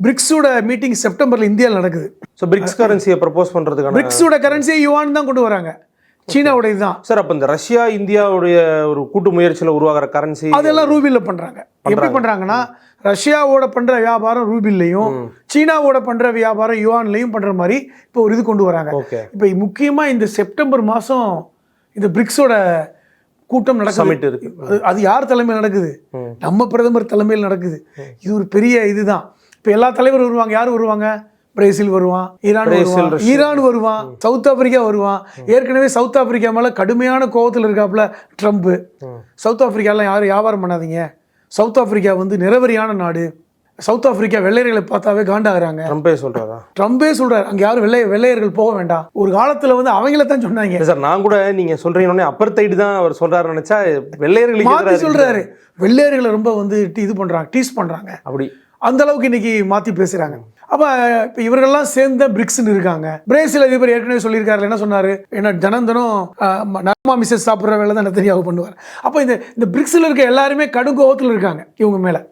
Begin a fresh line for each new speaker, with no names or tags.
பிரிக்ஸோட meeting செப்டம்பர்ல இந்தியாவில் நடக்குது.
So BRICS கரன்சியை propose பண்ணுறதுக்கான
பிரிக்ஸோட கரன்சியை யுவான் தான் கொண்டு வராங்க, சீனாவோட இதுதான்.
சார் அப்போ இந்த ரஷ்யா இந்தியாவுடைய ஒரு கூட்டு முயற்சியில் உருவாகிற கரன்சி
அதெல்லாம் ரூபியில் பண்ணுறாங்க. எப்படி பண்ணுறாங்கன்னா, ரஷ்யாவோட பண்ணுற வியாபாரம் ரூபில்லையும் சீனாவோட பண்ணுற வியாபாரம் யுவான்லையும் பண்ணுற மாதிரி இப்போ ஒரு இது கொண்டு வராங்க.
ஓகே.
இப்போ முக்கியமாக இந்த செப்டம்பர் மாதம் இந்த பிரிக்ஸோட கூட்டம் நடக்குது. அது யார் தலைமையில் நடக்குது? நம்ம பிரதமர் தலைமையில் நடக்குது. இது ஒரு பெரிய இதுதான். இப்போ எல்லா தலைவரும் வருவாங்க. யார் வருவாங்க? பிரேசில் வருவான், ஈரான் வருவான், சவுத் ஆப்பிரிக்கா வருவான். ஏற்கனவே சவுத் ஆப்பிரிக்கா மேலே கடுமையான கோபத்தில் இருக்காப்புல ட்ரம்ப். சவுத் ஆப்பிரிக்காலாம் யாரும் வியாபாரம் பண்ணாதீங்க, சவுத் ஆப்பிரிக்கா நிறவரியான நாடு, சவுத் ஆப்பிரிக்கா வெள்ளையர்களை பார்த்தாவே காண்டாகிறாங்க. ட்ரம்பே சொல்றாரு அங்கே யாரும் வெள்ளையர்கள் போக வேண்டாம். ஒரு காலத்தில் அவங்கள தான் சொன்னாங்க
சார். நான் கூட நீங்க சொல்றீங்க அப்பர்தைடு தான் அவர் சொல்றாரு நினைச்சா வெள்ளையர்களுக்கு
மாற்றி சொல்றாரு. வெள்ளையர்களை ரொம்ப இது பண்றாங்க, டீஸ் பண்றாங்க. அப்படி அந்த அளவுக்கு இன்னைக்கு மாற்றி பேசுகிறாங்க. அப்போ இப்போ இவர்கள்லாம் சேர்ந்த பிரிக்ஸ்ன்னு இருக்காங்க. பிரேசில் அதிபர் ஏற்கனவே சொல்லியிருக்காரு, என்ன சொன்னார்? ஏன்னா தினம் நர்மா மிஸ்ஸஸ் சாப்பிட்ற வேலை தான் நெத்தன்யாஹூ பண்ணுவார். அப்போ இந்த பிரிக்ஸில் இருக்க எல்லாருமே கடும் கோபத்தில் இருக்காங்க இவங்க மேலே.